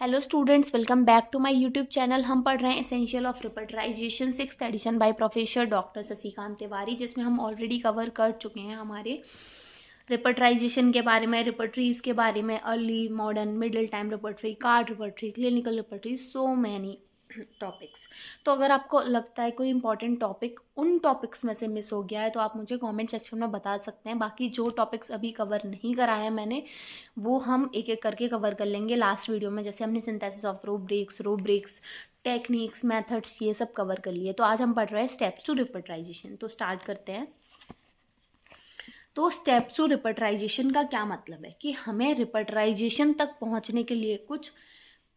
Hello students, welcome back to my YouTube channel. हम पढ़ रहे हैं essential of repertorization 6th edition by professor doctor Shashikant Tiwari, जिसमें हम ऑलरेडी कवर कर चुके हैं हमारे रिपर्टराइजेशन के बारे में, रिपर्टरीज के बारे में, early modern middle time repertory, card repertory, clinical repertory, so many topics. तो अगर आपको लगता है कोई इंपॉर्टेंट टॉपिक उन टॉपिक्स में से मिस हो गया है तो आप मुझे कमेंट सेक्शन में बता सकते हैं। बाकी जो टॉपिक्स अभी कवर नहीं कराए हैं मैंने, वो हम एक एक करके कवर कर लेंगे लास्ट वीडियो में। जैसे हमने synthesis of rubrics, techniques, methods, ये सब कवर कर लिए। तो आज हम पढ़ रहे हैं स्टेप्स टू रिपर्टराइजेशन। तो स्टार्ट करते हैं। तो स्टेप्स टू रिपर्टराइजेशन का क्या मतलब है कि हमें रिपर्टराइजेशन तक पहुंचने के लिए कुछ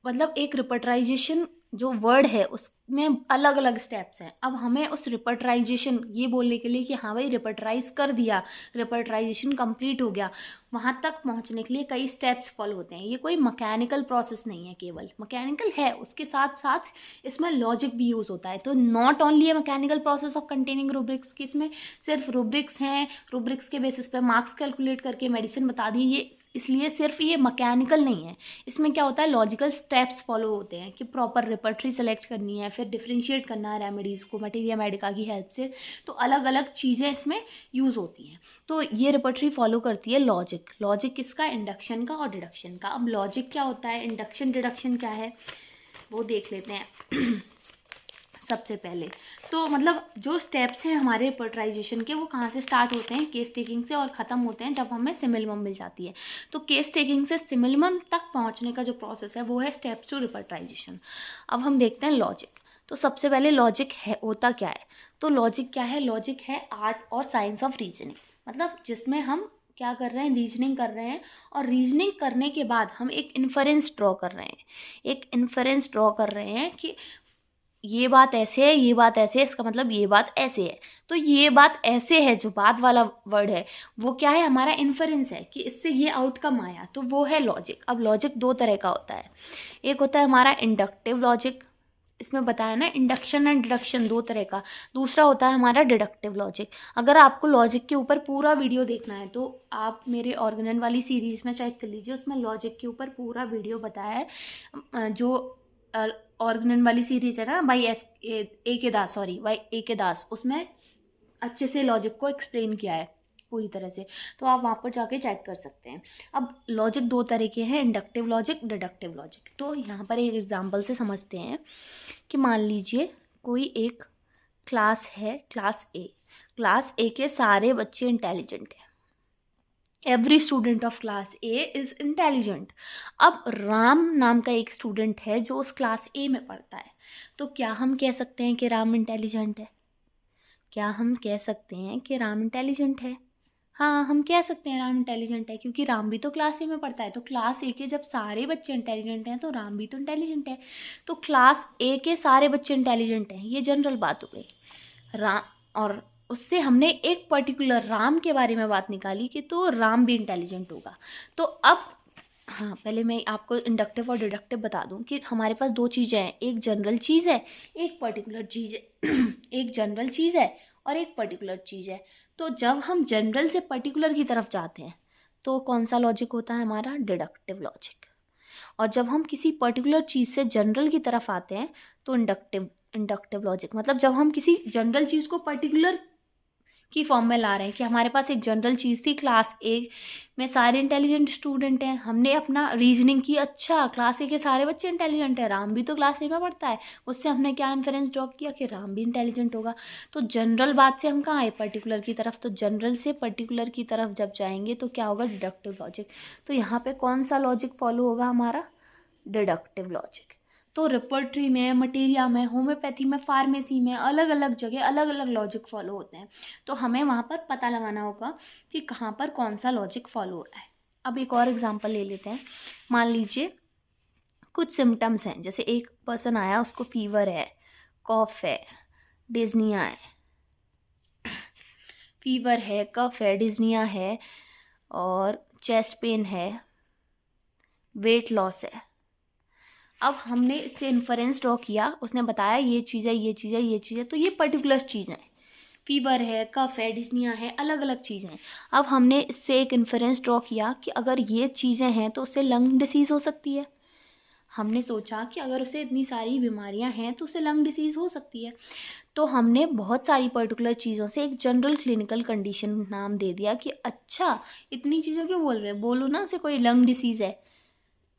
मतलब एक रिपर्टराइजेशन जो वर्ड है उसमें अलग अलग स्टेप्स हैं। अब हमें उस रिपर्टराइजेशन ये बोलने के लिए कि हाँ भाई रिपर्टराइज कर दिया, रिपर्टराइजेशन कंप्लीट हो गया, वहाँ तक पहुँचने के लिए कई स्टेप्स फॉलो होते हैं। ये कोई मैकेनिकल प्रोसेस नहीं है, केवल मैकेनिकल है, उसके साथ साथ इसमें लॉजिक भी यूज़ होता है। तो नॉट ओनली है mechanical process of containing rubrics की, इसमें सिर्फ रूब्रिक्स हैं, रूब्रिक्स के बेसिस पे मार्क्स कैलकुलेट करके मेडिसिन बता दी, ये इसलिए सिर्फ ये मैकेनिकल नहीं है। इसमें क्या होता है, लॉजिकल स्टेप्स फॉलो होते हैं कि प्रॉपर रिपर्टरी सेलेक्ट करनी है, फिर डिफ्रेंशिएट करना है रेमेडीज़ को मटेरिया मेडिका की हेल्प से। तो अलग अलग चीज़ें इसमें यूज़ होती हैं। तो ये रिपर्टरी फॉलो करती है लॉजिक किसका, इंडक्शन का और डिडक्शन का। अब लॉजिक क्या होता है, इंडक्शन डिडक्शन क्या है, वो देख लेते हैं। सबसे पहले तो मतलब जो स्टेप्स हैं हमारे रिपर्टराइजेशन के, वो कहाँ से स्टार्ट होते हैं, केस टेकिंग से, और ख़त्म होते हैं जब हमें सिमिलमम मिल जाती है। तो केस टेकिंग से सिमिलमम तक पहुँचने का जो प्रोसेस है वो है स्टेप्स टू रिपर्टराइजेशन। अब हम देखते हैं लॉजिक। तो सबसे पहले लॉजिक है होता क्या है, तो लॉजिक क्या है, लॉजिक है आर्ट और साइंस ऑफ रीजनिंग। मतलब जिसमें हम क्या कर रहे हैं, रीजनिंग कर रहे हैं, और रीजनिंग करने के बाद हम एक इन्फरेंस ड्रॉ कर रहे हैं। एक इन्फरेंस ड्रॉ कर रहे हैं कि ये बात ऐसे है, ये बात ऐसे है, इसका मतलब ये बात ऐसे है। तो ये बात ऐसे है, जो बात वाला वर्ड है वो क्या है, हमारा इन्फरेंस है कि इससे ये आउटकम आया, तो वो है लॉजिक। अब लॉजिक दो तरह का होता है, एक होता है हमारा इंडक्टिव लॉजिक, इसमें बताया ना इंडक्शन एंड डिडक्शन दो तरह का। दूसरा होता है हमारा डिडक्टिव लॉजिक। अगर आपको लॉजिक के ऊपर पूरा वीडियो देखना है तो आप मेरे ऑर्गेनन वाली सीरीज़ में चेक कर लीजिए, उसमें लॉजिक के ऊपर पूरा वीडियो बताया है। जो ऑर्गेनन वाली सीरीज है ना, बाई ए के दास, उसमें अच्छे से लॉजिक को एक्सप्लेन किया है पूरी तरह से। तो आप वहाँ पर जाके चेक कर सकते हैं। अब लॉजिक दो तरह के हैं, इंडक्टिव लॉजिक, डिडक्टिव लॉजिक। तो यहाँ पर एक एग्जांपल से समझते हैं कि मान लीजिए कोई एक क्लास है, क्लास ए के सारे बच्चे इंटेलिजेंट हैं। Every student of class A is intelligent. अब राम नाम का एक स्टूडेंट है जो उस क्लास ए में पढ़ता है। तो क्या हम कह सकते हैं कि राम इंटेलिजेंट है? क्या हम कह सकते हैं कि राम इंटेलिजेंट है? हाँ, हम कह सकते हैं राम इंटेलिजेंट है, क्योंकि राम भी तो क्लास ए में पढ़ता है। तो क्लास ए के जब सारे बच्चे इंटेलिजेंट हैं तो राम भी तो इंटेलिजेंट है। तो क्लास ए के सारे बच्चे इंटेलिजेंट हैं, ये जनरल बात हो गई। राम, और उससे हमने एक पर्टिकुलर राम के बारे में बात निकाली कि तो राम भी इंटेलिजेंट होगा। तो अब हाँ, पहले मैं आपको इंडक्टिव और डिडक्टिव बता दूं कि हमारे पास दो चीज़ें हैं, एक जनरल चीज़ है, एक पर्टिकुलर चीज़ है। एक जनरल चीज़ है और एक पर्टिकुलर चीज़ है। तो जब हम जनरल से पर्टिकुलर की तरफ जाते हैं तो कौन सा लॉजिक होता है हमारा, डिडक्टिव लॉजिक। और जब हम किसी पर्टिकुलर चीज़ से जनरल की तरफ आते हैं तो इंडक्टिव लॉजिक। मतलब जब हम किसी जनरल चीज़ को पर्टिकुलर की फॉर्म में ला रहे हैं कि हमारे पास एक जनरल चीज़ थी, क्लास ए में सारे इंटेलिजेंट स्टूडेंट हैं, हमने अपना रीजनिंग की, अच्छा क्लास ए के सारे बच्चे इंटेलिजेंट हैं, राम भी तो क्लास ए में पढ़ता है, उससे हमने क्या इन्फरेंस ड्रॉप किया कि राम भी इंटेलिजेंट होगा। तो जनरल बात से हम कहाँ आए, पर्टिकुलर की तरफ। तो जनरल से पर्टिकुलर की तरफ जब जाएंगे तो क्या होगा, डिडक्टिव लॉजिक। तो यहाँ पे कौन सा लॉजिक फॉलो होगा हमारा, डिडक्टिव लॉजिक। तो रिपर्टरी में, मटेरिया में, होम्योपैथी में, फार्मेसी में अलग अलग जगह अलग अलग लॉजिक फॉलो होते हैं। तो हमें वहाँ पर पता लगाना होगा कि कहाँ पर कौन सा लॉजिक फॉलो हो रहा है। अब एक और एग्जांपल ले लेते हैं। मान लीजिए कुछ सिम्टम्स हैं, जैसे एक पर्सन आया, उसको फीवर है, कॉफ है, डिज्निया है, फीवर है, कफ है, डिज्निया है, और चेस्ट पेन है, वेट लॉस है। अब हमने इससे इन्फरेंस ड्रॉ किया, उसने बताया ये चीज़ है, ये चीज़ है, ये चीज़ है, तो ये पर्टिकुलर चीज़ है, फीवर है, कफ है, डिस्निया है, अलग अलग चीज़ें हैं। अब हमने इससे एक इन्फरेंस ड्रॉ किया कि अगर ये चीज़ें हैं तो उससे लंग डिसीज़ हो सकती है। हमने सोचा कि अगर उसे इतनी सारी बीमारियां हैं तो उसे लंग डिसीज़ हो सकती है। तो हमने बहुत सारी पर्टिकुलर चीज़ों से एक जनरल क्लिनिकल कंडीशन नाम दे दिया कि अच्छा इतनी चीज़ें क्यों बोल रहे हैं, बोलो ना उसे कोई लंग डिसीज़ है,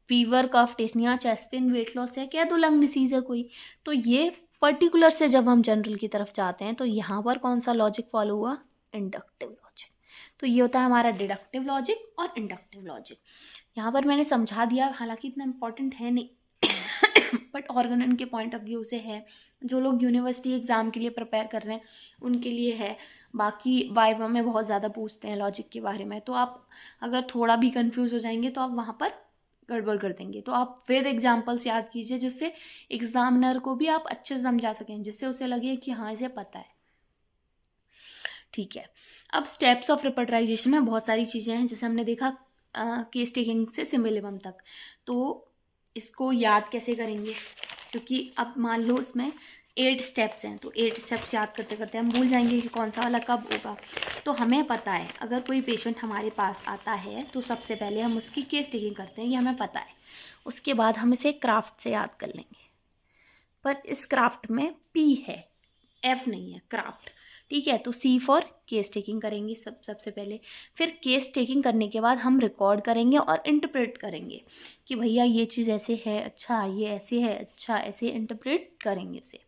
फीवर, कफ, टेस्निया, चेस्ट पेन, वेट लॉस है, क्या तो लंग डिसीज़ है कोई। तो ये पर्टिकुलर से जब हम जनरल की तरफ जाते हैं तो यहाँ पर कौन सा लॉजिक फॉलो हुआ, इंडक्टिव लॉजिक। तो ये होता है हमारा डिडक्टिव लॉजिक और इंडक्टिव लॉजिक। यहाँ पर मैंने समझा दिया, हालांकि इतना इम्पोर्टेंट है नहीं बट ऑर्गेनन के पॉइंट ऑफ व्यू से है, जो लोग यूनिवर्सिटी एग्ज़ाम के लिए प्रिपेयर कर रहे हैं उनके लिए है। बाकी वाइवा में बहुत ज़्यादा पूछते हैं लॉजिक के बारे में, तो आप अगर थोड़ा भी कंफ्यूज हो जाएंगे तो आप वहाँ पर गड़बड़ कर देंगे। तो आप फिर एग्जाम्पल्स याद कीजिए जिससे एग्जामिनर को भी आप अच्छे से समझा सकें, जिससे उसे लगे कि हाँ इसे पता है। ठीक है, अब स्टेप्स ऑफ रिपर्टराइजेशन में बहुत सारी चीज़ें हैं, जैसे हमने देखा केस टेकिंग से सिमिलिबम तक। तो इसको याद कैसे करेंगे, क्योंकि अब मान लो इसमें 8 स्टेप्स हैं, तो 8 स्टेप्स याद करते करते हम भूल जाएंगे कि कौन सा वाला कब होगा। तो हमें पता है अगर कोई पेशेंट हमारे पास आता है तो सबसे पहले हम उसकी केस टेकिंग करते हैं, ये हमें पता है। उसके बाद हम इसे क्राफ्ट से याद कर लेंगे, पर इस क्राफ्ट में पी है, एफ नहीं है, क्राफ्ट। ठीक है, तो सी फॉर केस टेकिंग करेंगे सबसे पहले। फिर केस टेकिंग करने के बाद हम रिकॉर्ड करेंगे और इंटरप्रेट करेंगे कि भैया ये चीज़ ऐसे है, अच्छा ये ऐसे है, अच्छा, ऐसे इंटरप्रेट करेंगे उसे।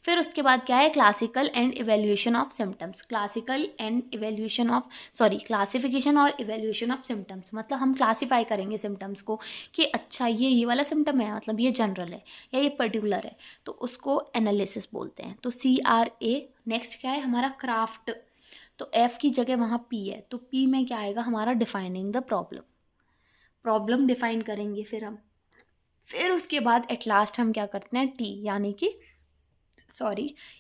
फिर उसके बाद क्या है, classical and evaluation of symptoms, classification और इवेल्यूएशन ऑफ सिम्टम्स। मतलब हम क्लासीफाई करेंगे सिम्टम्स को कि अच्छा ये वाला सिम्टम है, मतलब ये जनरल है या ये पर्टिकुलर है, तो उसको एनालिसिस बोलते हैं। तो CRA। नेक्स्ट क्या है हमारा, क्राफ्ट। तो F की जगह वहाँ P है, तो P में क्या आएगा हमारा, डिफाइनिंग द प्रॉब्लम डिफाइन करेंगे फिर उसके बाद एट लास्ट हम क्या करते हैं, T यानी कि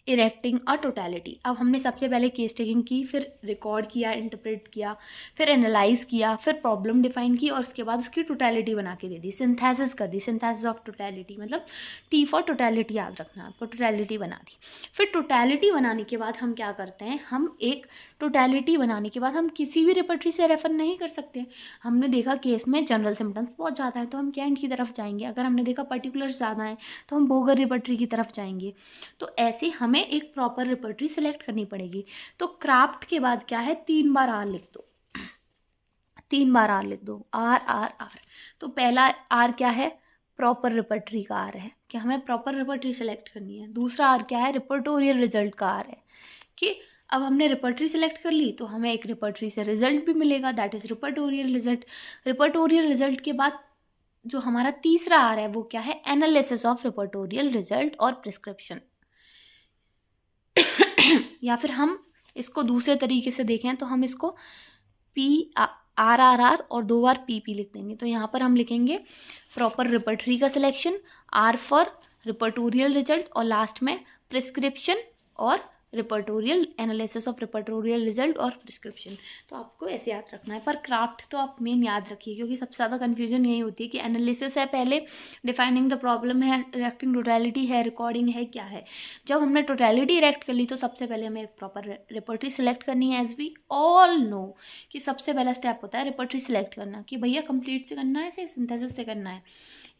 इरेक्टिंग अ टोटलिटी। अब हमने सबसे पहले केस टेकिंग की, फिर रिकॉर्ड किया, इंटरप्रेट किया, फिर एनालाइज किया, फिर प्रॉब्लम डिफाइन की और उसके बाद उसकी टोटलिटी बना के दे दी, सिंथेसिस कर दी, सिंथेसिस ऑफ टोटलिटी, मतलब T फॉर टोटलिटी याद रखना आपको, टोटलिटी बना दी। फिर टोटलिटी बनाने के बाद हम क्या करते हैं, हम एक टोटलिटी बनाने के बाद हम किसी भी रिपर्टरी से रेफर नहीं कर सकते। हमने देखा केस में जनरल सिम्टम्स बहुत ज़्यादा है तो हम कैंट की तरफ जाएंगे, अगर हमने देखा पर्टिकुलर्स ज़्यादा है तो हम बोगर रिपर्टरी की तरफ जाएंगे। तो ऐसे हमें एक प्रॉपर रिपर्टरी सेलेक्ट करनी पड़ेगी। तो क्राफ्ट के बाद क्या है, 3 बार R लिख दो, 3 बार R लिख दो, R। तो पहला R क्या है, प्रॉपर रिपर्टरी का R है कि हमें प्रॉपर रिपर्टरी सेलेक्ट करनी है। दूसरा R क्या है, रिपर्टोरियल रिजल्ट का R है कि अब हमने रिपर्टरी सेलेक्ट कर ली तो हमें एक रिपर्टरी से रिजल्ट भी मिलेगा, दैट इज रिपर्टोरियल रिजल्ट। रिपर्टोरियल रिजल्ट के बाद जो हमारा तीसरा R है वो क्या है, एनालिसिस ऑफ रिपर्टोरियल रिजल्ट और प्रिस्क्रिप्शन। या फिर हम इसको दूसरे तरीके से देखें तो हम इसको RRR और 2 बार PP लिख देंगे। तो यहाँ पर हम लिखेंगे प्रॉपर रिपर्टरी का सिलेक्शन, R फॉर रिपर्टोरियल रिजल्ट और लास्ट में प्रिस्क्रिप्शन और रिपर्टोरियल, एनालिसिस ऑफ रिपर्टोरियल रिजल्ट और प्रिस्क्रिप्शन। तो आपको ऐसे याद रखना है, पर क्राफ्ट तो आप मेन याद रखिए क्योंकि सबसे ज़्यादा कन्फ्यूजन यही होती है कि एनालिसिस है पहले, डिफाइनिंग द प्रॉब्लम है, इरेक्टिंग टोटलिटी है, रिकॉर्डिंग है, क्या है। जब हमने टोटलिटी इरेक्ट कर ली तो सबसे पहले हमें एक प्रॉपर रिपर्टरी सेलेक्ट करनी है। एज वी ऑल नो कि सबसे पहला स्टेप होता है रिपर्टरी सेलेक्ट करना कि भैया कंप्लीट से करना है, सिंथेसिस से करना है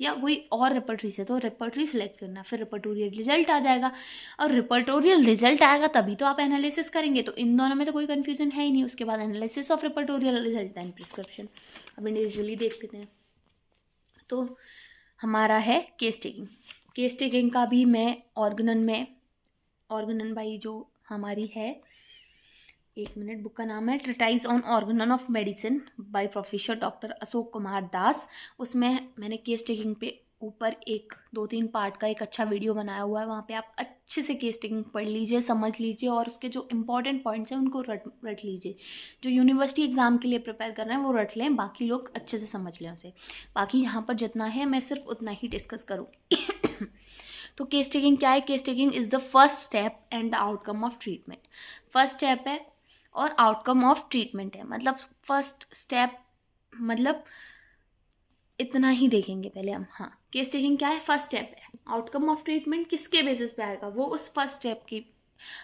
या कोई और रिपर्टरी से, तो रिपर्टरी सेलेक्ट करना, फिर रिपर्टोरियल रिजल्ट आ जाएगा और रिपर्टोरियल रिजल्ट आएगा तभी तो आप एनालिसिस करेंगे। तो इन दोनों में तो कोई कन्फ्यूजन है ही नहीं। उसके बाद analysis of repertorial result and prescription. अब इंडिविजुअली देख लेते हैं। तो हमारा है केस टेकिंग का भी मैं ऑर्गेनन बाई जो हमारी है, 1 मिनट, बुक का नाम है treatise on organon of medicine by professor doctor Ashok Kumar Das. उसमें मैंने केस टेकिंग पे ऊपर 2-3 पार्ट का एक अच्छा वीडियो बनाया हुआ है, वहाँ पे आप अच्छे से केस टेकिंग पढ़ लीजिए, समझ लीजिए और उसके जो इंपॉर्टेंट पॉइंट्स हैं उनको रट लीजिए। जो यूनिवर्सिटी एग्जाम के लिए प्रिपेयर कर रहे हैं वो रट लें, बाकी लोग अच्छे से समझ लें उसे। बाकी यहाँ पर जितना है मैं सिर्फ उतना ही डिस्कस करूँगी। तो केस टेकिंग क्या है, case taking is the first step and the outcome of treatment. First step है और आउटकम ऑफ ट्रीटमेंट है, मतलब फर्स्ट स्टेप मतलब इतना ही देखेंगे पहले हम। हाँ, केस टेकिंग क्या है, फर्स्ट स्टेप है। आउटकम ऑफ ट्रीटमेंट किसके बेसिस पे आएगा, वो उस फर्स्ट स्टेप की।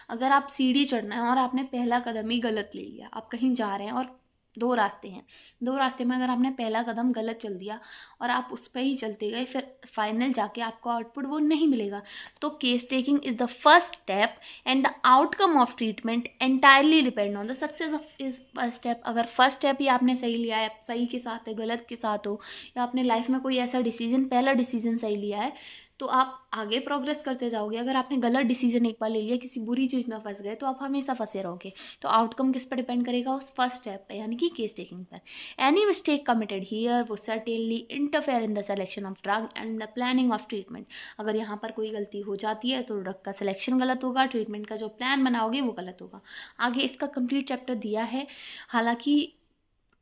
अगर आप सीढ़ी चढ़ना है और आपने पहला कदम ही गलत ले लिया, आप कहीं जा रहे हैं और दो रास्ते हैं। दो रास्ते में अगर आपने पहला कदम गलत चल दिया और आप उस पर ही चलते गए, फिर फाइनल जाके आपको आउटपुट वो नहीं मिलेगा। तो case taking is the first step and the outcome of treatment entirely depend on the success of is first step. अगर फर्स्ट स्टेप ही आपने सही लिया है, सही के साथ है, गलत के साथ हो, या आपने लाइफ में कोई ऐसा डिसीजन, पहला डिसीजन सही लिया है, तो आप आगे प्रोग्रेस करते जाओगे। अगर आपने गलत डिसीजन एक बार ले लिया, किसी बुरी चीज़ में फंस गए, तो आप हमेशा फंसे रहोगे। तो आउटकम किस पर डिपेंड करेगा? उस फर्स्ट स्टेप पे, यानी कि केस टेकिंग पर। एनी मिस्टेक कमिटेड हियर वो certainly interfere in the selection of drug and the planning of treatment. अगर यहाँ पर कोई गलती हो जाती है तो ड्रग का सिलेक्शन गलत होगा, ट्रीटमेंट का जो प्लान बनाओगे वो गलत होगा। आगे इसका कंप्लीट चैप्टर दिया है, हालांकि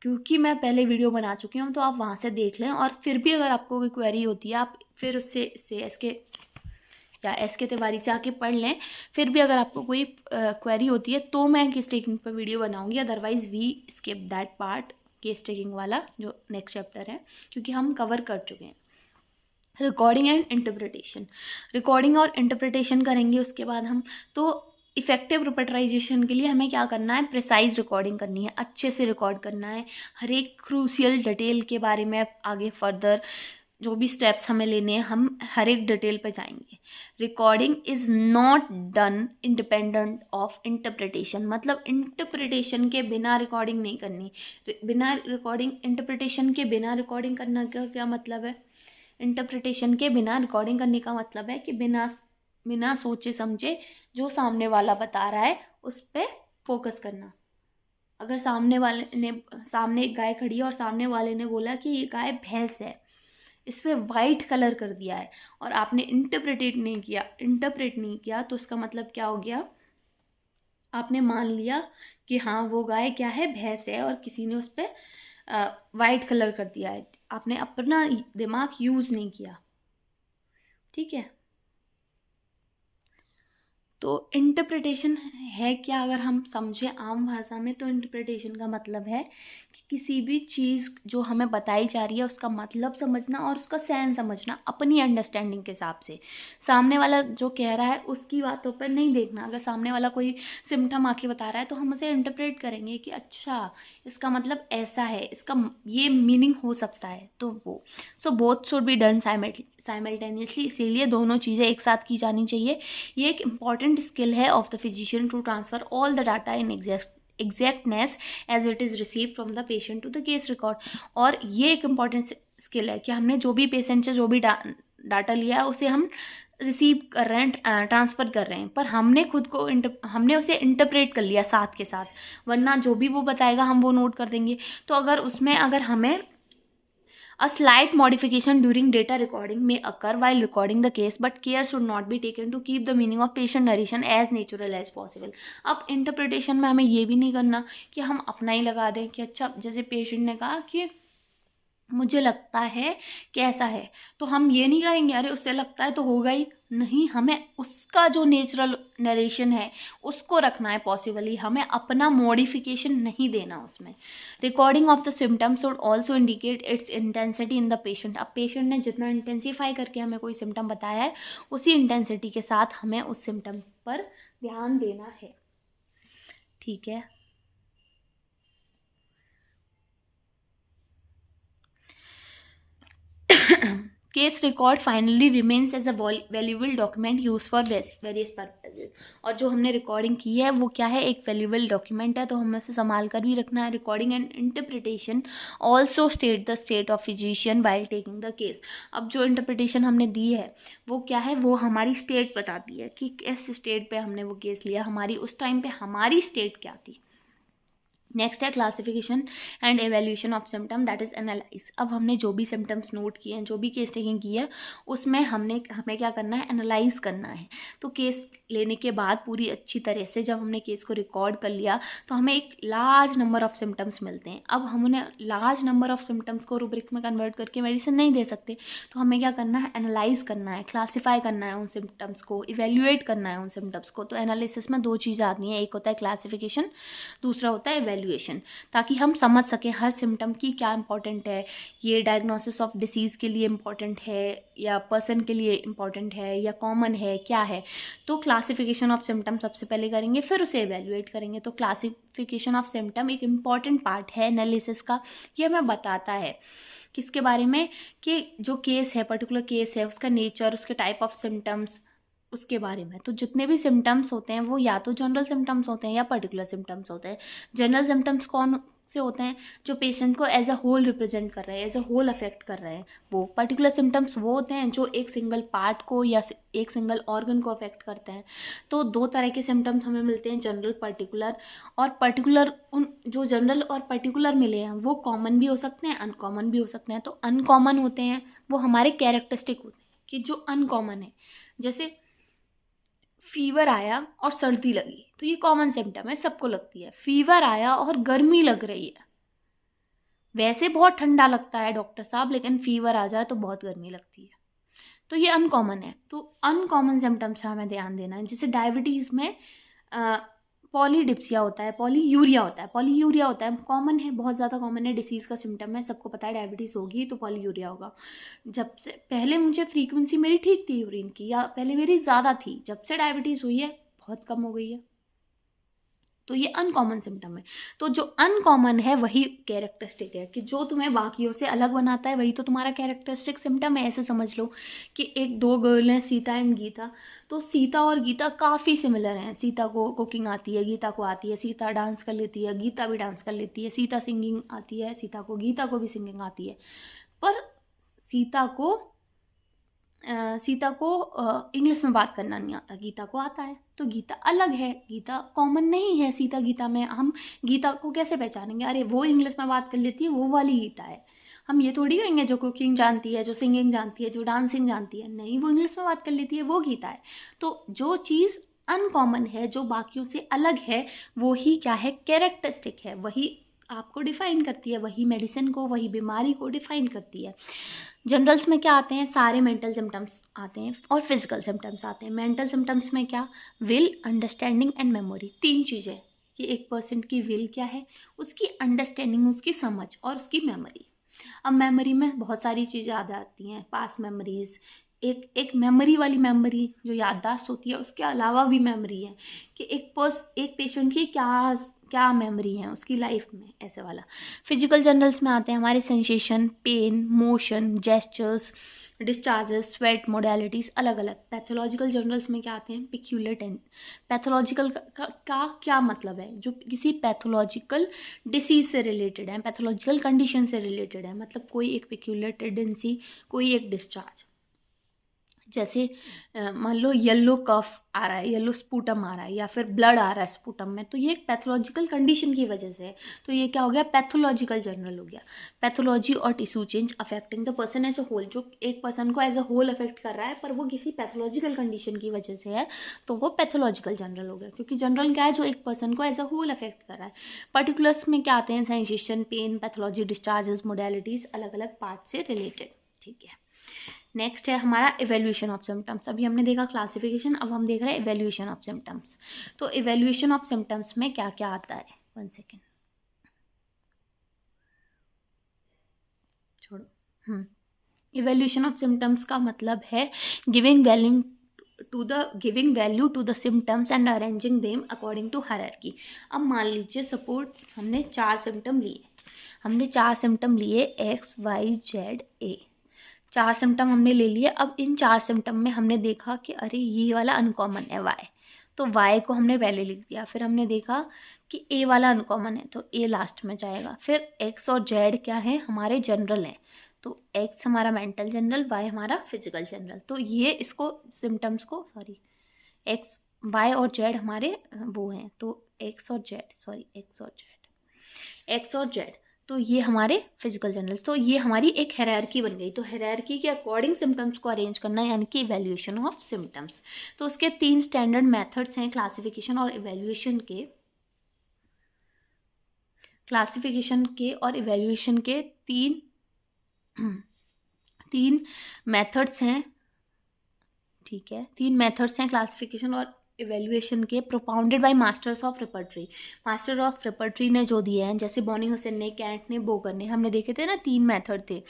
क्योंकि मैं पहले वीडियो बना चुकी हूँ, तो आप वहाँ से देख लें। और फिर भी अगर आपको कोई क्वेरी होती है, आप फिर उससे एस के तिवारी से आके पढ़ लें। फिर भी अगर आपको कोई क्वेरी होती है तो मैं केस टेकिंग पर वीडियो बनाऊंगी, otherwise we skip that part, case taking वाला जो नेक्स्ट चैप्टर है, क्योंकि हम कवर कर चुके हैं। रिकॉर्डिंग एंड इंटरप्रिटेशन, रिकॉर्डिंग और इंटरप्रिटेशन करेंगे उसके बाद हम। तो इफेक्टिव रिपर्टराइजेशन के लिए हमें क्या करना है? प्रिसाइज रिकॉर्डिंग करनी है, अच्छे से रिकॉर्ड करना है, हर एक क्रूशियल डिटेल के बारे में आगे फर्दर जो भी स्टेप्स हमें लेने हैं, हम हर एक डिटेल पे जाएंगे। Recording is not done independent of interpretation, मतलब इंटरप्रिटेशन के बिना रिकॉर्डिंग नहीं करनी। बिना रिकॉर्डिंग, इंटरप्रिटेशन के बिना रिकॉर्डिंग करना का क्या मतलब है? इंटरप्रिटेशन के बिना रिकॉर्डिंग करने का मतलब है कि बिना सोचे समझे जो सामने वाला बता रहा है उस पर फोकस करना। अगर सामने एक गाय खड़ी है और सामने वाले ने बोला कि ये गाय भैंस है, इस पर वाइट कलर कर दिया है, और आपने इंटरप्रेट नहीं किया, तो इसका मतलब क्या हो गया? आपने मान लिया कि हाँ वो गाय क्या है? भैंस है, और किसी ने उस पर वाइट कलर कर दिया है। आपने अपना दिमाग यूज़ नहीं किया, ठीक है। तो इंटरप्रिटेशन है क्या? अगर हम समझें आम भाषा में, तो इंटरप्रिटेशन का मतलब है कि किसी भी चीज़ जो हमें बताई जा रही है उसका मतलब समझना और उसका सेंस समझना अपनी अंडरस्टैंडिंग के हिसाब से। सामने वाला जो कह रहा है उसकी बातों पर नहीं देखना। अगर सामने वाला कोई सिम्टम आके बता रहा है तो हम उसे इंटरप्रेट करेंगे कि अच्छा इसका मतलब ऐसा है, इसका ये मीनिंग हो सकता है, तो वो। So both should be done simultaneously, इसीलिए दोनों चीज़ें एक साथ की जानी चाहिए। ये एक इम्पॉर्टेंट स्किल है of the physician to transfer all the data in exactness as it is received from the patient to the case record। और ये एक इम्पॉर्टेंट स्किल है कि हमने जो भी पेशेंट से जो भी डाटा लिया है उसे हम रिसीव कर रहे हैं, ट्रांसफ़र कर रहे हैं, पर हमने उसे इंटरप्रेट कर लिया साथ के साथ, वरना जो भी वो बताएगा हम वो नोट कर देंगे। तो अगर हमें A slight modification during data recording may occur while recording the case, but care should not be taken to keep the meaning of patient narration as natural as possible। अब इंटरप्रिटेशन में हमें ये भी नहीं करना कि हम अपना ही लगा दें कि अच्छा, जैसे पेशेंट ने कहा कि मुझे लगता है कि ऐसा है, तो हम ये नहीं करेंगे अरे उससे लगता है तो होगा ही नहीं, हमें उसका जो नेचुरल नरेशन है उसको रखना है पॉसिबली, हमें अपना मॉडिफिकेशन नहीं देना उसमें। Recording of the symptoms should also indicate it's intensity in the patient. अब पेशेंट ने जितना इंटेंसीफाई करके हमें कोई सिम्टम बताया है, उसी इंटेंसिटी के साथ हमें उस सिम्टम पर ध्यान देना है, ठीक है। Case record finally remains as a valuable document use for various purposes. और जो हमने रिकॉर्डिंग की है वो क्या है? एक वैल्यूबल डॉक्यूमेंट है, तो हमें उसे संभाल कर भी रखना है। Recording and interpretation also state the state of physician by taking the case. अब जो इंटरप्रिटेशन हमने दी है वो क्या है? वो हमारी स्टेट बताती है कि किस स्टेट पे हमने वो केस लिया, हमारी उस टाइम पे हमारी स्टेट क्या थी। नेक्स्ट है classification and evaluation of symptom, that is analyse. अब हमने जो भी सिम्टम्स नोट किए हैं, जो भी केस टेकिंग की है, उसमें हमें क्या करना है? एनालाइज करना है। तो केस लेने के बाद पूरी अच्छी तरह से जब हमने केस को रिकॉर्ड कर लिया तो हमें एक लार्ज नंबर ऑफ सिम्टम्स मिलते हैं। अब हम उन्हें लार्ज नंबर ऑफ सिम्टम्स को रूब्रिक में कन्वर्ट करके मेडिसिन नहीं दे सकते, तो हमें क्या करना है? एनालाइज करना है, क्लासीफाई करना है उन सिम्टम्स को, इवेल्यूएट करना है उन सिम्टम्स को। तो एनालिसिस में दो चीज़ें आती हैं, एक होता है क्लासिफिकेशन, दूसरा होता है इवेल्युएशन, ताकि हम समझ सकें हर सिम्टम की क्या इंपॉर्टेंट है, ये डायग्नोसिस ऑफ डिसीज़ के लिए इम्पॉर्टेंट है या पर्सन के लिए इम्पॉर्टेंट है या कॉमन है, क्या है। तो क्लासिफिकेशन ऑफ सिम्टम सबसे पहले करेंगे, फिर उसे इवेल्युएट करेंगे। तो क्लासिफिकेशन ऑफ सिम्टम एक इम्पॉर्टेंट पार्ट है एनालिसिस का। ये हमें बताता है किसके बारे में, कि जो केस है, पर्टिकुलर केस है, उसका नेचर, उसके टाइप ऑफ सिम्टम्स, उसके बारे में। तो जितने भी सिम्टम्स होते हैं वो या तो जनरल सिम्टम्स होते हैं या पर्टिकुलर सिम्टम्स होते हैं। जनरल सिम्टम्स कौन से होते हैं, जो पेशेंट को एज अ होल रिप्रेजेंट कर रहे हैं, एज अ होल अफेक्ट कर रहे हैं। वो पर्टिकुलर सिम्टम्स वो होते हैं जो एक सिंगल पार्ट को या एक सिंगल ऑर्गन को अफेक्ट करते हैं। तो दो तरह के सिम्टम्स हमें मिलते हैं, जनरल, पर्टिकुलर। और पर्टिकुलर, उन जो जनरल और पर्टिकुलर मिले हैं वो कॉमन भी हो सकते हैं, अनकॉमन भी हो सकते हैं। तो अनकॉमन होते हैं वो हमारे कैरेक्टरिस्टिक होते हैं, कि जो अनकॉमन है, जैसे फीवर आया और सर्दी लगी, तो ये कॉमन सिम्टम है, सबको लगती है। फीवर आया और गर्मी लग रही है, वैसे बहुत ठंडा लगता है डॉक्टर साहब, लेकिन फीवर आ जाए तो बहुत गर्मी लगती है, तो ये अनकॉमन है। तो अनकॉमन सिम्टम्स से हमें ध्यान देना है। जैसे डायबिटीज़ में पॉलीडिप्सिया होता है, पॉलीयूरिया होता है। पॉलीयूरिया होता है, कॉमन है, बहुत ज़्यादा कॉमन है, डिसीज़ का सिम्टम है, सबको पता है डायबिटीज़ होगी तो पॉलीयूरिया होगा। जब से पहले मुझे फ्रीक्वेंसी मेरी ठीक थी यूरिन की, या पहले मेरी ज़्यादा थी, जब से डायबिटीज़ हुई है बहुत कम हो गई है, तो ये अनकॉमन सिम्टम है। तो जो अनकॉमन है वही कैरेक्टरिस्टिक है, कि जो तुम्हें बाकियों से अलग बनाता है वही तो तुम्हारा कैरेक्टरिस्टिक सिम्टम है। ऐसे समझ लो कि एक दो गर्ल हैं, सीता एंड गीता। तो सीता और गीता काफ़ी सिमिलर हैं। सीता को कुकिंग आती है, गीता को आती है। सीता डांस कर लेती है, गीता भी डांस कर लेती है। सीता सिंगिंग आती है सीता को, गीता को भी सिंगिंग आती है। पर सीता को इंग्लिश में बात करना नहीं आता, गीता को आता है। तो गीता अलग है, गीता कॉमन नहीं है सीता गीता में। हम गीता को कैसे पहचानेंगे, अरे वो इंग्लिश में बात कर लेती है, वो वाली गीता है। हम ये थोड़ी कहेंगे जो कुकिंग जानती है, जो सिंगिंग जानती है, जो डांसिंग जानती है, नहीं, वो इंग्लिश में बात कर लेती है, वो गीता है। तो जो चीज़ अनकॉमन है, जो बाकियों से अलग है, वो ही क्या है, कैरेक्टरिस्टिक है, वही आपको डिफाइन करती है, वही मेडिसिन को, वही बीमारी को डिफाइन करती है। जनरल्स में क्या आते हैं, सारे मेंटल सिम्टम्स आते हैं और फिजिकल सिम्टम्स आते हैं। मेंटल सिम्टम्स में क्या, विल, अंडरस्टैंडिंग एंड मेमोरी, तीन चीज़ें, कि एक पर्सन की विल क्या है, उसकी अंडरस्टैंडिंग, उसकी समझ, और उसकी मेमोरी। अब मेमोरी में बहुत सारी चीज़ें आ जाती हैं, पास मेमोरीज, एक मेमोरी वाली मेमोरी जो याददाश्त होती है, उसके अलावा भी मेमोरी है, कि एक पेशेंट की क्या क्या मेमोरी है उसकी लाइफ में, ऐसे वाला। फिजिकल जनरल्स में आते हैं हमारे sensation, pain, motion, gestures, discharges, sweat, modalities अलग अलग। पैथोलॉजिकल जर्नल्स में क्या आते हैं, पिक्यूलर पैथोलॉजिकल का क्या मतलब है, जो किसी पैथोलॉजिकल डिसीज से रिलेटेड है, पैथोलॉजिकल कंडीशन से रिलेटेड है, मतलब कोई एक पिक्यूलर टेंडेंसी, कोई एक डिस्चार्ज। जैसे मान लो येलो कफ आ रहा है, येलो स्पूटम आ रहा है, या फिर ब्लड आ रहा है स्पूटम में, तो ये एक पैथोलॉजिकल कंडीशन की वजह से है। तो ये क्या हो गया, पैथोलॉजिकल जर्नल हो गया। पैथोलॉजी और tissue change affecting the person as a whole, जो एक पर्सन को एज अ होल अफेक्ट कर रहा है, पर वो किसी पैथोलॉजिकल कंडीशन की वजह से है, तो वो पैथोलॉजिकल जर्नल हो गया। क्योंकि जनरल क्या है, जो एक पर्सन को एज अ होल अफेक्ट कर रहा है। पर्टिकुलर्स में क्या आते हैं, sensation, pain, pathology, discharges, modalities अलग अलग पार्ट से रिलेटेड। ठीक है, नेक्स्ट है हमारा इवेल्यूशन ऑफ सिम्टम्स। अभी हमने देखा क्लासिफिकेशन, अब हम देख रहे हैं इवेल्यूशन ऑफ सिम्टम्स। तो इवेल्यूशन ऑफ सिम्टम्स में क्या क्या आता है, 1 सेकेंड छोड़ो। इवेल्यूशन ऑफ सिम्टम्स का मतलब है giving value to the symptoms and arranging them according to hierarchy. अब मान लीजिए सपोर्ट हमने 4 सिम्टम लिए, X, Y, Z, A. 4 symptom हमने ले लिए। अब इन 4 सिम्टम में हमने देखा कि अरे ये वाला अनकॉमन है, वाई, तो वाई को हमने पहले लिख दिया। फिर हमने देखा कि ए वाला अनकॉमन है, तो ए लास्ट में जाएगा। फिर एक्स और जेड क्या है, हमारे जनरल हैं, तो एक्स हमारा मेंटल जनरल, वाई हमारा फिजिकल जनरल। तो ये इसको सिम्टम्स को, सॉरी, एक्स, वाई और जेड हमारे वो हैं, तो एक्स और जेड, तो ये हमारे फिजिकल जनरल्स। तो ये हमारी एक हायरार्की बन गई। तो हायरार्की के अकॉर्डिंग सिम्टम्स को अरेंज करना, यानी कि इवैल्यूएशन ऑफ सिम्टम्स। तो उसके 3 स्टैंडर्ड मेथड्स हैं क्लासिफिकेशन और इवैल्यूएशन और इवैल्यूएशन के 3 मेथड्स हैं। ठीक है, 3 मेथड्स हैं क्लासिफिकेशन और इवेल्युएशन के propounded bye masters of repertory. Master of repertory ने जो दिए हैं, जैसे बॉनिंग हुसैन ने, कैंट ने, बोगर ने, हमने देखे थे ना 3 मेथड थे,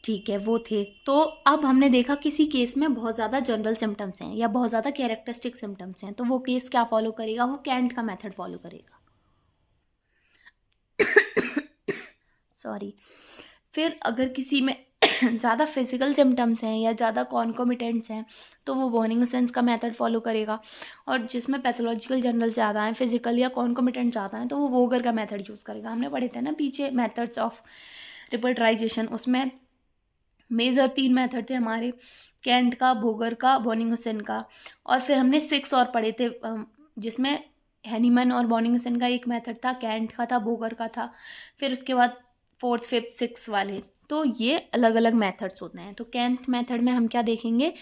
ठीक है, वो थे। तो अब हमने देखा किसी केस में बहुत ज़्यादा जनरल सिम्टम्स हैं या बहुत ज़्यादा कैरेक्टरिस्टिक सिम्टम्स हैं, तो वो केस क्या फॉलो करेगा, वो कैंट का मेथड फॉलो करेगा। सॉरी। फिर अगर किसी में ज़्यादा फिजिकल सिम्टम्स हैं या ज़्यादा कॉन्कोमिटेंट्स हैं तो वो बॉनिंग हुसैन का मेथड फॉलो करेगा, और जिसमें पैथोलॉजिकल जनरल ज़्यादा हैं, फिजिकल या कॉन्कोमिटेंट ज़्यादा हैं, तो वो वोगर का मेथड यूज़ करेगा। हमने पढ़े थे ना पीछे मेथड्स ऑफ रिपर्टराइजेशन, उसमें मेजर 3 मेथड थे हमारे, कैंट का, बोगर का, बॉनिंग हुसैन का, और फिर हमने 6 और पढ़े थे, जिसमें हैनीमैन और बॉनिंग हुसैन का एक मेथड था, कैंट का था, बोगर का था, फिर उसके बाद 4th, 5th, 6th वाले। तो ये अलग अलग मेथड्स होते हैं। तो कैंट मेथड में हम क्या देखेंगे,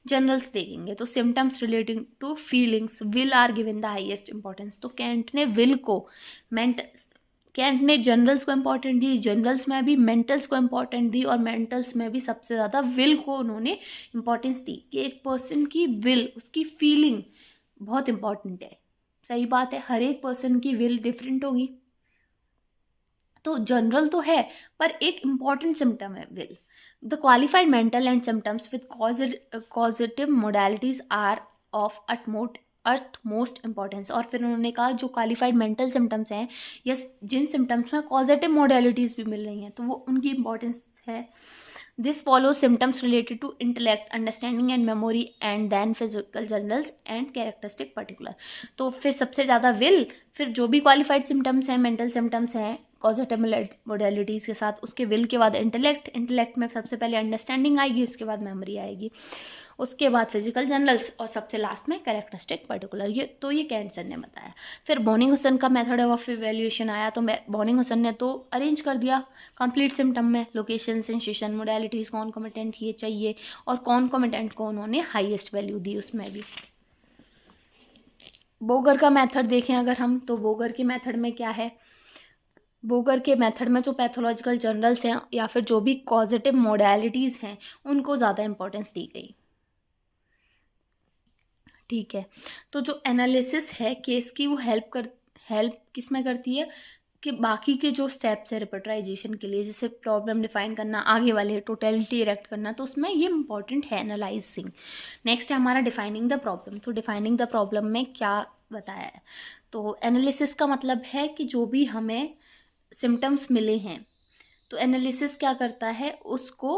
जनरल्स देखेंगे। तो symptoms relating to feelings, will are given the highest importance. तो कैंट ने विल को कैंट ने जनरल्स को इम्पॉर्टेंट दी, जनरल्स में भी मेंटल्स को इम्पॉर्टेंट दी, और मेंटल्स में भी सबसे ज़्यादा विल को उन्होंने इम्पॉर्टेंस दी, कि एक पर्सन की विल, उसकी फीलिंग बहुत इंपॉर्टेंट है। सही बात है, हर एक पर्सन की विल डिफरेंट होगी, तो जनरल तो है पर एक इम्पॉर्टेंट सिम्टम है will. The qualified mental and symptoms with causative modalities are of utmost importance. और फिर उन्होंने कहा जो क्वालिफाइड मेंटल सिम्टम्स हैं या जिन सिम्टम्स में पॉजिटिव मोडालिटीज़ भी मिल रही हैं तो वो उनकी इंपॉर्टेंस है। This follow symptoms related to intellect, understanding and memory, and then physical generals and characteristic particular. तो फिर सबसे ज़्यादा विल, फिर जो भी क्वालिफाइड सिम्टम्स हैं, मेंटल सिम्टम्स हैं पॉजिटिव मोडालिटीज़ के साथ, उसके विल के बाद इंटेलेक्ट में सबसे पहले अंडरस्टैंडिंग आएगी, उसके बाद मेमोरी आएगी, उसके बाद फिजिकल जनरल्स, और सबसे लास्ट में कैरेक्टरिस्टिक पर्टिकुलर। ये कैंट सर ने बताया। फिर बॉनिंग हुसैन का मेथड ऑफ इवेल्युएशन आया, तो बॉनिंग हुसैन ने तो अरेंज कर दिया कंप्लीट सिम्टम में, लोकेशन, सेंसेशन, मोडालिटीज़, कॉन्कोमिटेंट ये चाहिए, और कॉन्कोमिटेंट को उन्होंने हाईएस्ट वैल्यू दी उसमें भी। बोगर का मेथड देखें अगर हम, तो बोगर के मेथड में क्या है, बोगर के मेथड में जो पैथोलॉजिकल जनरल्स हैं या फिर जो भी कॉजेटिव मोडालिटीज़ हैं उनको ज़्यादा इंपॉर्टेंस दी गई, ठीक है। तो जो एनालिसिस है केस की, वो हेल्प किस में करती है, कि बाकी के जो स्टेप्स है रिपर्टराइजेशन के लिए, जैसे प्रॉब्लम डिफाइन करना, आगे वाले टोटलिटी इरेक्ट करना, तो उसमें ये इंपॉर्टेंट है एनालाइजिंग। नेक्स्ट है हमारा डिफाइनिंग द प्रॉब्लम। तो डिफाइनिंग द प्रॉब्लम में क्या बताया है, तो एनालिसिस का मतलब है कि जो भी हमें सिम्टम्स मिले हैं, तो एनालिसिस क्या करता है, उसको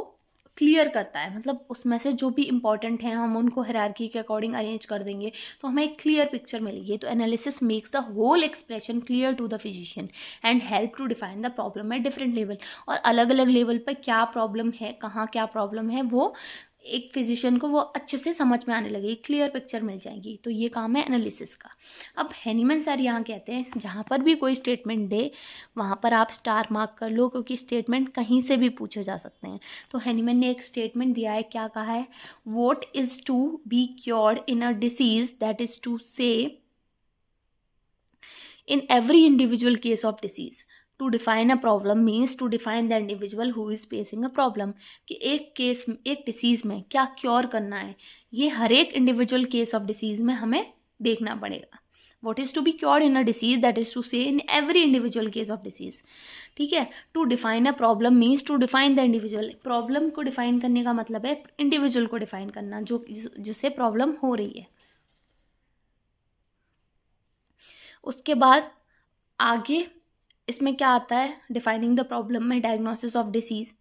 क्लियर करता है, मतलब उसमें से जो भी इंपॉर्टेंट हैं हम उनको हायरार्की के अकॉर्डिंग अरेंज कर देंगे तो हमें एक क्लियर पिक्चर मिलेगी। तो analysis makes the whole expression clear to the physician and help to define the problem at different level. और अलग अलग लेवल पर क्या प्रॉब्लम है, कहाँ क्या प्रॉब्लम है, वो एक फिजिशियन को वो अच्छे से समझ में आने लगेगी, क्लियर पिक्चर मिल जाएगी। तो ये काम है एनालिसिस का। अब हैनीमैन सर यहाँ कहते हैं जहाँ पर भी कोई स्टेटमेंट दे वहाँ पर आप स्टार मार्क कर लो, क्योंकि स्टेटमेंट कहीं से भी पूछे जा सकते हैं। तो हैनीमैन ने एक स्टेटमेंट दिया है, क्या कहा है, what is to be cured in a disease, that is to say in every individual case of disease. To define a problem means to define the individual who is facing a problem. कि एक case, एक disease में क्या cure करना है, ये हर एक individual case of disease में हमें देखना पड़ेगा। What is to be cured in a disease, that is to say in every individual case of disease. ठीक है। To define a problem means to define the individual. Problem को define करने का मतलब है इंडिविजुअल को डिफाइन करना, जो जिसे प्रॉब्लम हो रही है। उसके बाद आगे इसमें क्या आता है, डिफाइनिंग द प्रॉब्लम में डायग्नोसिस ऑफ डिसीज़,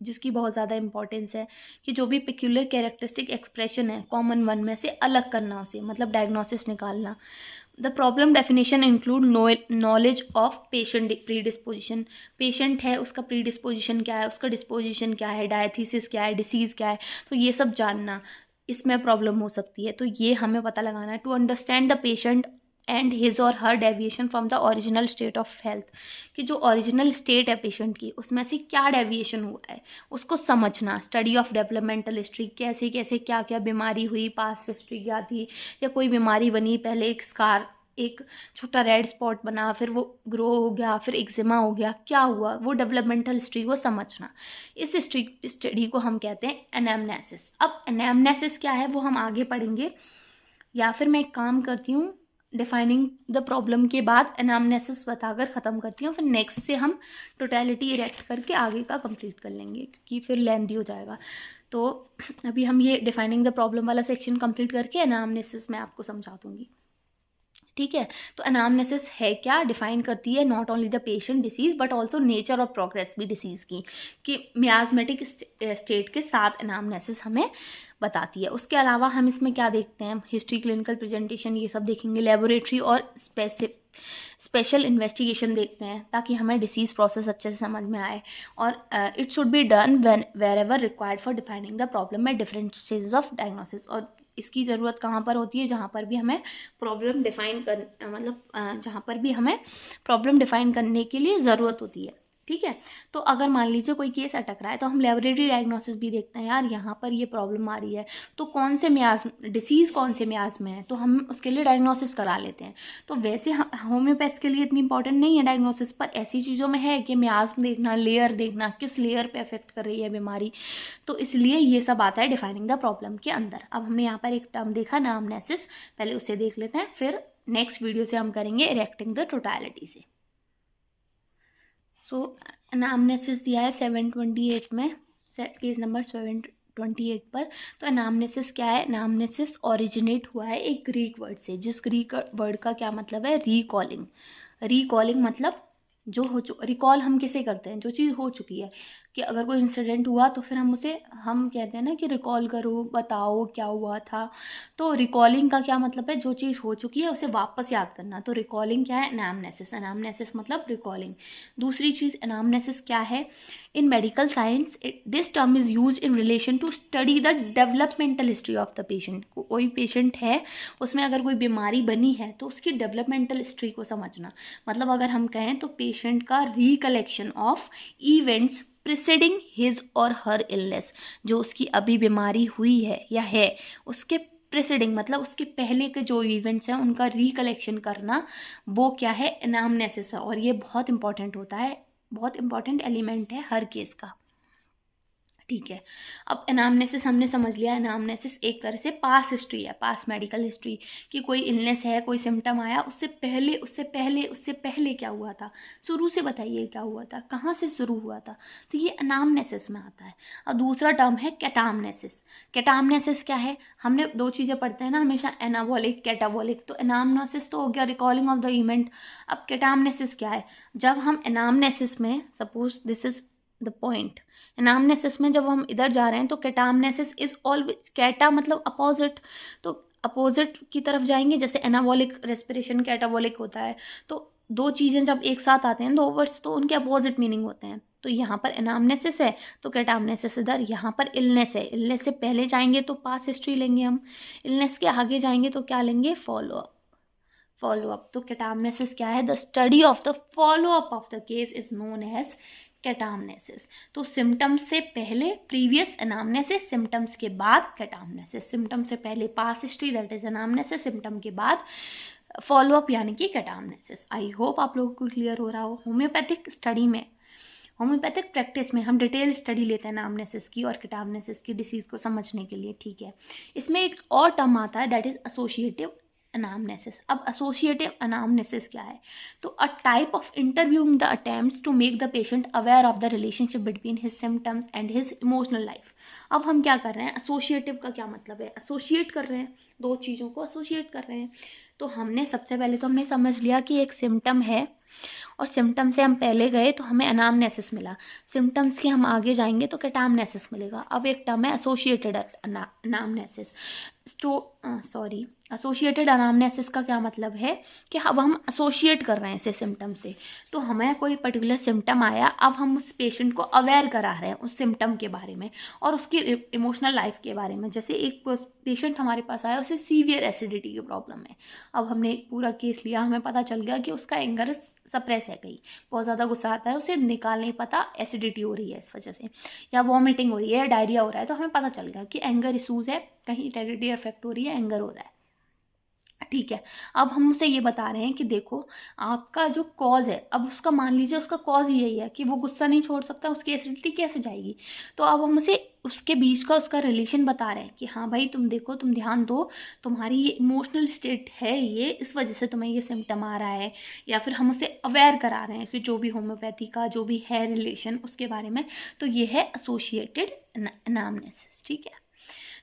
जिसकी बहुत ज़्यादा इंपॉर्टेंस है, कि जो भी पिक्यूलर कैरेक्टरिस्टिक एक्सप्रेशन है कॉमन वन में से अलग करना उसे, मतलब डायग्नोसिस निकालना। The problem definition include knowledge of patient predisposition. Patient है, उसका प्रीडिस्पोजिशन क्या है, उसका डिस्पोजिशन क्या है, डायथीसिस क्या है, डिसीज़ क्या है, तो ये सब जानना इसमें प्रॉब्लम हो सकती है। तो ये हमें पता लगाना है। To understand the patient and his or her deviation from the original state of health, कि जो ओरिजिनल स्टेट है पेशेंट की उसमें से क्या डेविएशन हुआ है उसको समझना। स्टडी ऑफ डेवलपमेंटल हिस्ट्री, कैसे कैसे क्या क्या बीमारी हुई, पास्ट हिस्ट्री क्या थी, या कोई बीमारी बनी, पहले एक स्कार, एक छोटा रेड स्पॉट बना, फिर वो ग्रो हो गया, फिर एक्जिमा हो गया, क्या हुआ, वो डेवलपमेंटल हिस्ट्री को समझना। इस स्टडी को हम कहते हैं एनामनेसिस। अब एनामनेसिस क्या है वो हम आगे पढ़ेंगे, या फिर मैं एक काम करती हूँ, डिफाइनिंग द प्रॉब्लम के बाद एनामनेसिस बताकर ख़त्म करती हूँ, फिर नेक्स्ट से हम टोटलिटी इरेक्ट करके आगे का कंप्लीट कर लेंगे, क्योंकि फिर लेंथी हो जाएगा। तो अभी हम ये डिफाइनिंग द प्रॉब्लम वाला सेक्शन कंप्लीट करके एनामनेसिस मैं आपको समझा दूँगी। ठीक है, तो एनामनेसिस है क्या, डिफाइन करती है not only the patient disease but also nature और प्रोग्रेस भी डिसीज़ की, कि मियाजमेटिक स्टेट के साथ एनामनेसिस हमें बताती है। उसके अलावा हम इसमें क्या देखते हैं, हिस्ट्री, क्लिनिकल प्रेजेंटेशन, ये सब देखेंगे, लेबोरेटरी और स्पेशल इन्वेस्टिगेशन देखते हैं ताकि हमें डिसीज़ प्रोसेस अच्छे से समझ में आए। और it should be done when wherever required for defining the problem at different stages of diagnosis. और इसकी ज़रूरत कहाँ पर होती है, जहाँ पर भी हमें प्रॉब्लम डिफाइन कर जहाँ पर भी हमें प्रॉब्लम डिफाइन करने के लिए ज़रूरत होती है। ठीक है, तो अगर मान लीजिए कोई केस अटक रहा है तो हम लेबोरेटरी डायग्नोसिस भी देखते हैं, यार यहाँ पर ये प्रॉब्लम आ रही है तो कौन से म्याज डिसीज़ कौन से म्याज में है, तो हम उसके लिए डायग्नोसिस करा लेते हैं। तो वैसे होम्योपैथ्स के लिए इतनी इंपॉर्टेंट नहीं है डायग्नोसिस, पर ऐसी चीज़ों में है कि म्याज देखना, लेयर देखना, किस लेयर पे अफेक्ट कर रही है बीमारी, तो इसलिए ये सब आता है डिफाइनिंग द प्रॉब्लम के अंदर। अब हमने यहाँ पर एक टर्म देखा एनामनेसिस, पहले उसे देख लेते हैं, फिर नेक्स्ट वीडियो से हम करेंगे इरेक्टिंग द टोटलिटी से। सो एनामनेसिस दिया है 728 में, केस नंबर 728 पर। तो एनामनेसिस क्या है, एनामनेसिस ओरिजिनेट हुआ है एक ग्रीक वर्ड से, जिस ग्रीक वर्ड का क्या मतलब है, रिकॉलिंग। रिकॉलिंग मतलब जो हो रिकॉल हम किसे करते हैं, जो चीज़ हो चुकी है, कि अगर कोई इंसिडेंट हुआ तो फिर हम कहते हैं ना कि रिकॉल करो, बताओ क्या हुआ था। तो रिकॉलिंग का क्या मतलब है, जो चीज़ हो चुकी है उसे वापस याद करना। तो रिकॉलिंग क्या है, एनामनेसिस। एनामनेसिस मतलब रिकॉलिंग। दूसरी चीज़ एनामनेसिस क्या है, in medical science this term is use in relation to study the developmental history of the patient. कोई पेशेंट है, उसमें अगर कोई बीमारी बनी है तो उसकी डेवलपमेंटल हिस्ट्री को समझना। मतलब अगर हम कहें तो पेशेंट का recollection of events preceding his or her illness, जो उसकी अभी बीमारी हुई है या है उसके प्रिसीडिंग मतलब उसके पहले के जो इवेंट्स हैं उनका रिकलेक्शन करना, वो क्या है, एनामनेसिस है। और ये बहुत इंपॉर्टेंट होता है, बहुत इंपॉर्टेंट एलिमेंट है हर केस का। ठीक है, अब एनामनेसिस हमने समझ लिया। एनामनेसिस एक तरह से पास हिस्ट्री है, पास मेडिकल हिस्ट्री, कि कोई इलनेस है, कोई सिम्टम आया, उससे पहले क्या हुआ था, शुरू से बताइए क्या हुआ था, कहाँ से शुरू हुआ था, तो ये एनामनेसिस में आता है। अब दूसरा टर्म है कैटामनेसिस। कैटामनेसिस क्या है, हमने दो चीज़ें पढ़ते हैं ना हमेशा, एनाबॉलिक, कैटाबॉलिक। तो एनामनेसिस तो हो गया रिकॉलिंग ऑफ द इवेंट। अब कैटामनेसिस क्या है, जब हम एनामनेसिस में, suppose this is the point, anamnesis में जब हम इधर जा रहे हैं तो कैटामनेसिस इज ऑलवेज, कैटा मतलब अपोजिट, तो अपोजिट की तरफ जाएंगे। जैसे एनाबॉलिक रेस्पिरेशन कैटाबॉलिक होता है, तो दो चीज़ें जब एक साथ आते हैं, दो वर्ड्स, तो उनके अपोजिट मीनिंग होते हैं। तो यहाँ पर एनामनेसिस है तो कैटामनेसिस इधर, यहाँ पर इलनेस है, इलनेस से पहले जाएंगे तो पास हिस्ट्री लेंगे हम, इलनेस के आगे जाएंगे तो क्या लेंगे, फॉलो अप। फॉलो अप, तो कैटामनेसिस क्या है, the study of the follow up of the case is known as catamnesis. तो सिम्टम्स से पहले प्रीवियस एनामनेसिस, सिम्टम्स के बाद कैटामनेसिस। सिम्टम से पहले past history that is anamnesis, symptom के बाद फॉलो अप यानी कि कैटामनेसिस। आई होप आप लोगों को क्लियर हो रहा हो। होम्योपैथिक स्टडी में, होम्योपैथिक प्रैक्टिस में हम डिटेल स्टडी लेते हैं एनामनेसिस की और कैटामनेसिस की डिसीज को समझने के लिए। ठीक है, इसमें एक और टर्म आता है दैट इज एसोसिएटिव एनामनेसिस। अब एसोसिएटिव एनामनेसिस क्या है, तो a type of interviewing the attempts to make the patient aware of the relationship between his symptoms and his emotional life. अब हम क्या कर रहे हैं, एसोसिएटिव का क्या मतलब है, एसोसिएट कर रहे हैं, दो चीज़ों को एसोसिएट कर रहे हैं। तो हमने सबसे पहले तो हमने समझ लिया कि एक सिम्टम है और सिम्टम से हम पहले गए तो हमें एनामनेसिस मिला, सिम्टम्स के हम आगे जाएंगे तो कैटामनेसिस मिलेगा। अब एक टर्म है एसोसिएटेड एनामनेसिस। एसोसिएटेड एनामनेसिस का क्या मतलब है कि अब हम एसोसिएट कर रहे हैं इसे सिम्टम से। तो हमें कोई पर्टिकुलर सिम्टम आया, अब हम उस पेशेंट को अवेयर करा रहे हैं उस सिम्टम के बारे में और उसकी इमोशनल लाइफ के बारे में। जैसे एक पेशेंट हमारे पास आया, उसे सीवियर एसिडिटी की प्रॉब्लम है। अब हमने पूरा केस लिया, हमें पता चल गया कि उसका एंगर सप्रेस है, कहीं बहुत ज़्यादा गुस्सा आता है, उसे निकाल नहीं पता, एसिडिटी हो रही है इस वजह से, या वॉमिटिंग हो रही है, डायरिया हो रहा है। तो हमें पता चल गया कि एंगर इशूज़ है, कहीं टेरिटरी इफेक्ट हो रही है, एंगर हो रहा है। ठीक है, अब हम उसे ये बता रहे हैं कि देखो आपका जो कॉज है, अब उसका मान लीजिए उसका कॉज यही है कि वो गुस्सा नहीं छोड़ सकता, उसकी एसिडिटी कैसे जाएगी। तो अब हम उसे उसके बीच का उसका रिलेशन बता रहे हैं कि हाँ भाई तुम देखो, तुम ध्यान दो, तुम्हारी ये इमोशनल स्टेट है, ये इस वजह से तुम्हें ये सिम्टम आ रहा है, या फिर हम उसे अवेयर करा रहे हैं कि जो भी होम्योपैथी का जो भी है रिलेशन उसके बारे में। तो ये है एसोसिएटेड एनामनेसिस। ठीक है,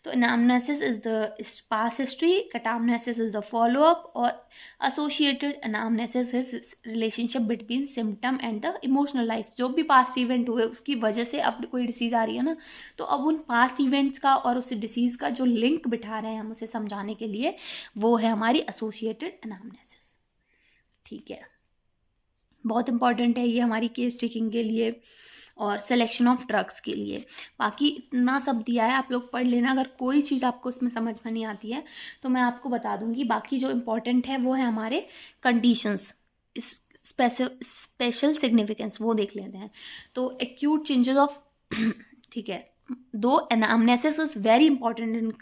तो anamnesis is the past history, catamnesis is the follow up, और associated anamnesis is relationship between symptom and the emotional life. जो भी पास्ट इवेंट हुए उसकी वजह से अब कोई डिसीज़ आ रही है ना, तो अब उन पास्ट इवेंट्स का और उस डिसीज़ का जो लिंक बिठा रहे हैं हम उसे समझाने के लिए, वो है हमारी एसोसिएटेड एनामनेसिस। ठीक है, बहुत इंपॉर्टेंट है ये हमारी केस टेकिंग के लिए और सिलेक्शन ऑफ ड्रग्स के लिए। बाकी इतना सब दिया है, आप लोग पढ़ लेना। अगर कोई चीज़ आपको इसमें समझ में नहीं आती है तो मैं आपको बता दूंगी। बाकी जो इम्पोर्टेंट है वो है हमारे कंडीशंस, स्पेशल सिग्निफिकेंस, वो देख लेते हैं। तो एक्यूट चेंजेस ऑफ ठीक है, दो anamnesis is very important in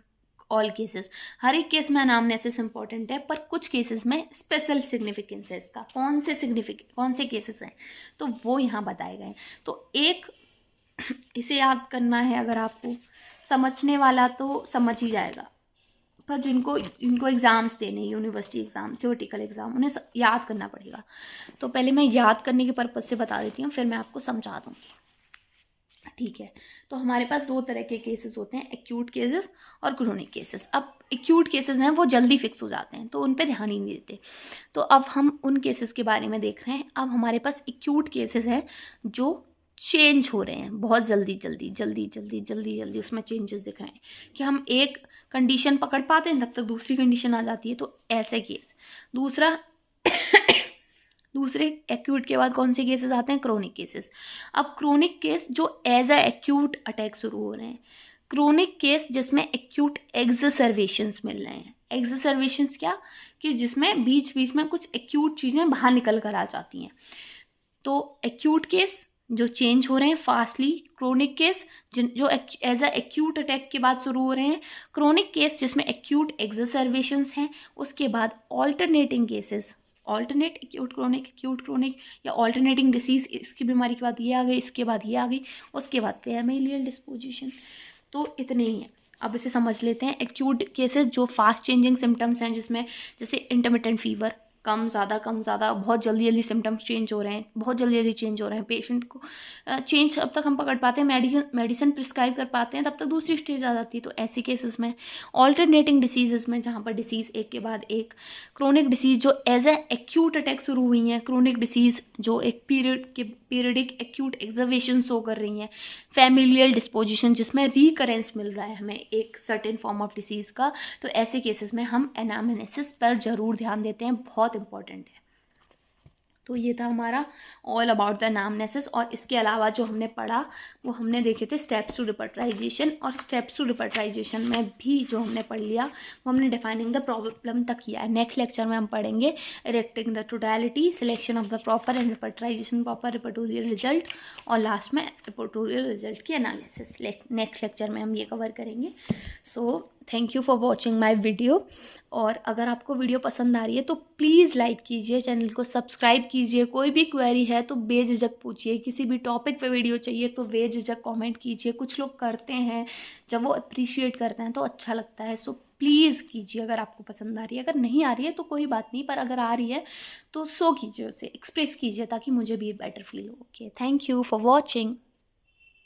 all cases. हर एक केस में एनामनेसिस इंपॉर्टेंट है, पर कुछ केसेस में स्पेशल सिग्निफिकेंस है इसका। कौन से केसेस हैं तो वो यहाँ बताए गए हैं। तो एक इसे याद करना है, अगर आपको समझने वाला तो समझ ही जाएगा, पर इनको एग्ज़ाम्स देने, यूनिवर्सिटी एग्ज़ाम, थ्योरेटिकल एग्ज़ाम, उन्हें याद करना पड़ेगा। तो पहले मैं याद करने के पर्पज़ से बता देती हूँ, फिर मैं आपको समझा दूँगी। ठीक है, तो हमारे पास दो तरह के केसेस होते हैं, एक्यूट केसेस और क्रोनिक केसेस। अब एक्यूट केसेस हैं वो जल्दी फिक्स हो जाते हैं, तो उन पे ध्यान ही नहीं देते। तो अब हम उन केसेस के बारे में देख रहे हैं। अब हमारे पास एक्यूट केसेस हैं जो चेंज हो रहे हैं बहुत जल्दी, उसमें चेंजेस दिख रहे हैं कि हम एक कंडीशन पकड़ पाते हैं तब तक दूसरी कंडीशन आ जाती है। तो ऐसे केस। दूसरे एक्यूट के बाद कौन से केसेस आते हैं? Chronic cases. अब क्रोनिक केस जो एज अ एक्यूट अटैक शुरू हो रहे हैं, क्रोनिक केस जिसमें एक्यूट एक्सर्वेशंस मिल रहे हैं। एक्सर्वेशंस क्या कि जिसमें बीच बीच में कुछ एक्यूट चीज़ें बाहर निकल कर आ जाती हैं। तो एक्यूट केस जो चेंज हो रहे हैं फास्टली, क्रोनिक केस जो एज अ एक्यूट अटैक के बाद शुरू हो रहे हैं, क्रोनिक केस जिसमें एक्यूट एक्सर्वेशंस हैं, उसके बाद alternating cases, alternate acute chronic या ऑल्टरनेटिंग डिसीज, इसकी बीमारी के बाद ये आ गई, इसके बाद ये आ गई, उसके बाद फैमिलियल डिस्पोजिशन। तो इतने ही हैं। अब इसे समझ लेते हैं। एक्यूट केसेस जो फास्ट चेंजिंग सिम्टम्स हैं, जिसमें जैसे इंटरमिटेंट फीवर, कम ज़्यादा बहुत जल्दी सिम्टम्स चेंज हो रहे हैं, बहुत जल्दी चेंज हो रहे हैं। पेशेंट को चेंज अब तक हम पकड़ पाते हैं, मेडिसिन प्रिस्क्राइब कर पाते हैं, तब तक दूसरी स्टेज आ जाती है। तो ऐसी केसेस में, ऑल्टरनेटिंग डिसीजेस में, जहाँ पर डिसीज़ एक के बाद एक, क्रोनिक डिसीज़ जो एज ए एक्यूट अटैक शुरू हुई हैं, क्रोनिक डिसीज़ जो एक पीरियडिक एक्यूट एक्सर्वेशन शो कर रही हैं, फैमिलियल डिस्पोजिशन जिसमें रिकरेंस मिल रहा है हमें एक सर्टेन फॉर्म ऑफ डिसीज़ का। तो ऐसे केसेस में हम एनामनेसिस पर ज़रूर ध्यान देते हैं, बहुत इंपॉर्टेंट है। तो ये था हमारा ऑल अबाउट द एनामनेसिस। और इसके अलावा जो हमने पढ़ा वो हमने देखे थे स्टेप्स टू रिपर्टराइजेशन, और स्टेप्स टू रिपर्टराइजेशन में भी जो हमने पढ़ लिया वो हमने डिफाइनिंग द प्रॉब्लम तक किया है। नेक्स्ट लेक्चर में हम पढ़ेंगे erecting the totality, selection of the proper and repertorization, proper repertorial result, और लास्ट में रिपर्टोरियल रिजल्ट की एनालिसिस। नेक्स्ट लेक्चर में हम ये कवर करेंगे। So thank you for watching my video. और अगर आपको वीडियो पसंद आ रही है तो प्लीज़ लाइक कीजिए, चैनल को सब्सक्राइब कीजिए। कोई भी क्वेरी है तो बेझिझक पूछिए, किसी भी टॉपिक पे वीडियो चाहिए तो बेझिझक कमेंट कीजिए। कुछ लोग करते हैं, जब वो अप्रिशिएट करते हैं तो अच्छा लगता है। सो प्लीज़ कीजिए अगर आपको पसंद आ रही है। अगर नहीं आ रही है तो कोई बात नहीं, पर अगर आ रही है तो शो कीजिए, उसे एक्सप्रेस कीजिए ताकि मुझे भी बेटर फील हो। Okay, thank you for watching.